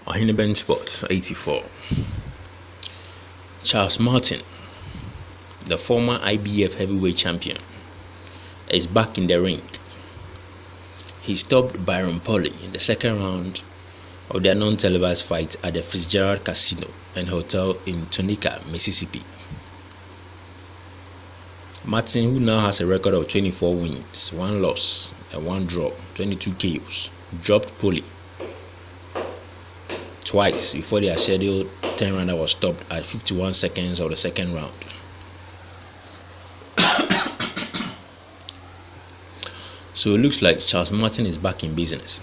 Ohineben Sports 84. Charles Martin, the former IBF heavyweight champion, is back in the ring. He stopped Byron Polly in the second round of their non-televised fight at the Fitzgerald Casino and Hotel in Tunica, Mississippi. Martin, who now has a record of 24 wins, 1 loss and 1 draw, 22 KOs, dropped Polly twice before their scheduled 10-rounder was stopped at 51 seconds of the second round. So it looks like Charles Martin is back in business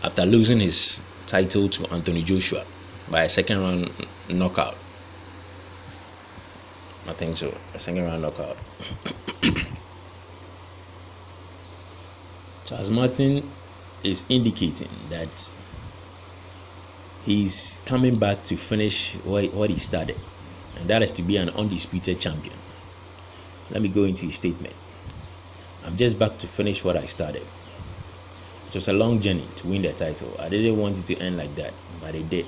after losing his title to Anthony Joshua by a second round knockout. I think so, a second round knockout. Charles Martin is indicating that he's coming back to finish what he started, and that is to be an undisputed champion. Let me go into his statement. I'm just back to finish what I started. It was a long journey to win the title. I didn't want it to end like that, but it did.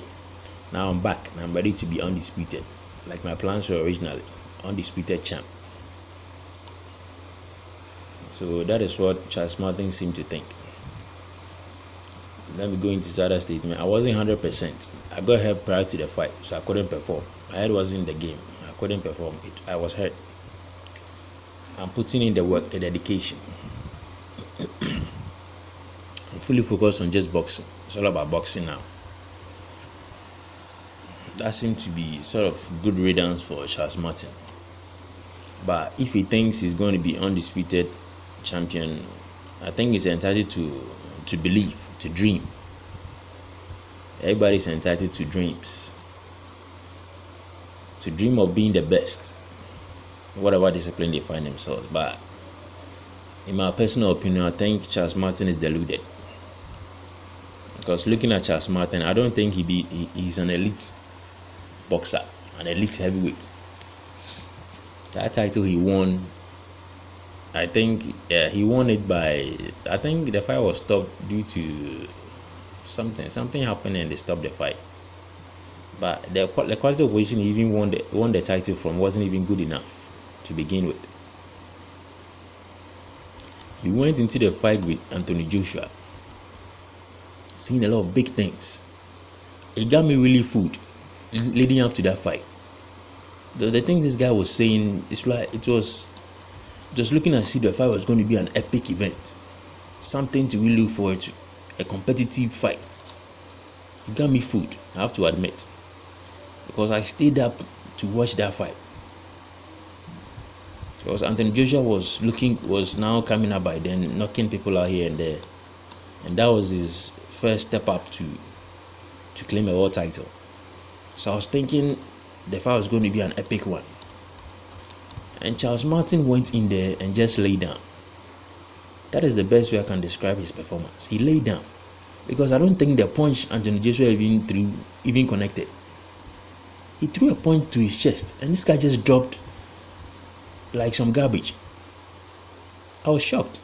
Now I'm back and I'm ready to be undisputed, like my plans were originally. Undisputed champ. So that is what Charles Martin seemed to think. Let me go into his other statement. I wasn't 100%. I got hurt prior to the fight, so I couldn't perform. My head wasn't in the game. I couldn't perform. I was hurt. I'm putting in the work, the dedication. I'm fully focused on just boxing. It's all about boxing now. That seemed to be sort of good riddance for Charles Martin. But if he thinks he's going to be undisputed champion, I think he's entitled to believe, to dream. Everybody's entitled to dreams. To dream of being the best, whatever discipline they find themselves. But in my personal opinion, I think Charles Martin is deluded. Because looking at Charles Martin, I don't think he's an elite boxer, an elite heavyweight. That title he won, I think he won it by, I think the fight was stopped due to something happened and they stopped the fight. But the quality of position he even won the title from wasn't even good enough to begin with. He went into the fight with Anthony Joshua, seeing a lot of big things. It got me really fooled leading up to that fight. The things this guy was saying, it's like it was just looking at see the fight was going to be an epic event, something to really look forward to, a competitive fight. It got me fooled, I have to admit, because I stayed up to watch that fight. Because Anthony Joshua was now coming up by then, knocking people out here and there, and that was his first step up to claim a world title. So I was thinking the fight was going to be an epic one. And Charles Martin went in there and just lay down. That is the best way I can describe his performance. He lay down. Because I don't think the punch Anthony Joshua even connected. He threw a punch to his chest and this guy just dropped like some garbage. I was shocked.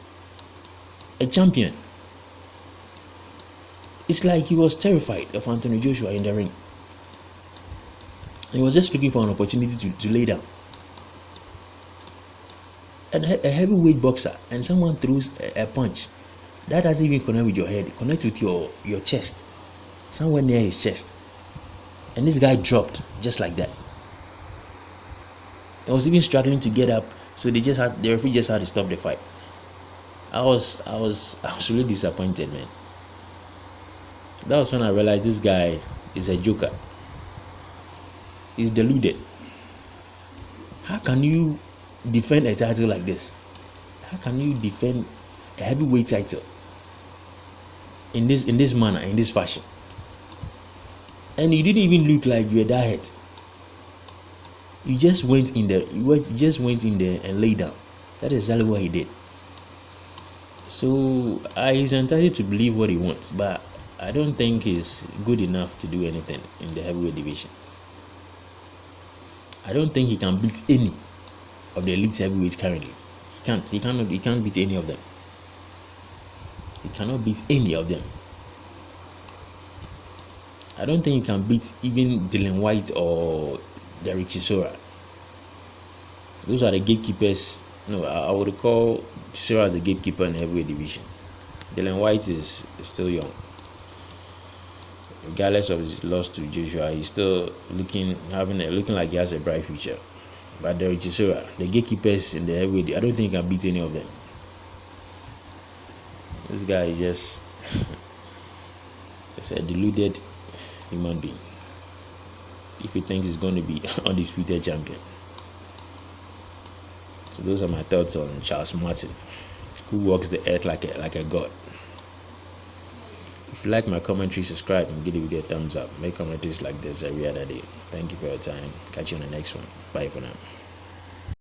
A champion. It's like he was terrified of Anthony Joshua in the ring. He was just looking for an opportunity to lay down. And a heavyweight boxer, and someone throws a punch that doesn't even connect with your head, it connects with your chest, somewhere near his chest, and this guy dropped just like that. He was even struggling to get up, so the referee just had to stop the fight. I was really disappointed, man. That was when I realized this guy is a joker. He's deluded. How can you defend a title like this? How can you defend a heavyweight title in this manner, in this fashion? And you didn't even look like you were that hurt. You just went in there. And laid down. That is exactly what he did. So he's entitled to believe what he wants, but I don't think he's good enough to do anything in the heavyweight division. I don't think he can beat any of the elite heavyweights currently. He can't beat any of them. He cannot beat any of them. I don't think he can beat even Dylan White or Derek Chisora. Those are the gatekeepers. No, I would call Chisora as a gatekeeper in the heavyweight division. Dylan White is still young. Regardless of his loss to Joshua, he's still looking like he has a bright future. But Derek Chisora, the gatekeepers in the heavyweight, I don't think he can beat any of them. This guy is just it's a deluded human being if he thinks he's going to be undisputed champion. So those are my thoughts on Charles Martin, who walks the earth like a god. If you like my commentary, subscribe and give the video a thumbs up. Make commentaries like this every other day. Thank you for your time. Catch you on the next one. Bye for now.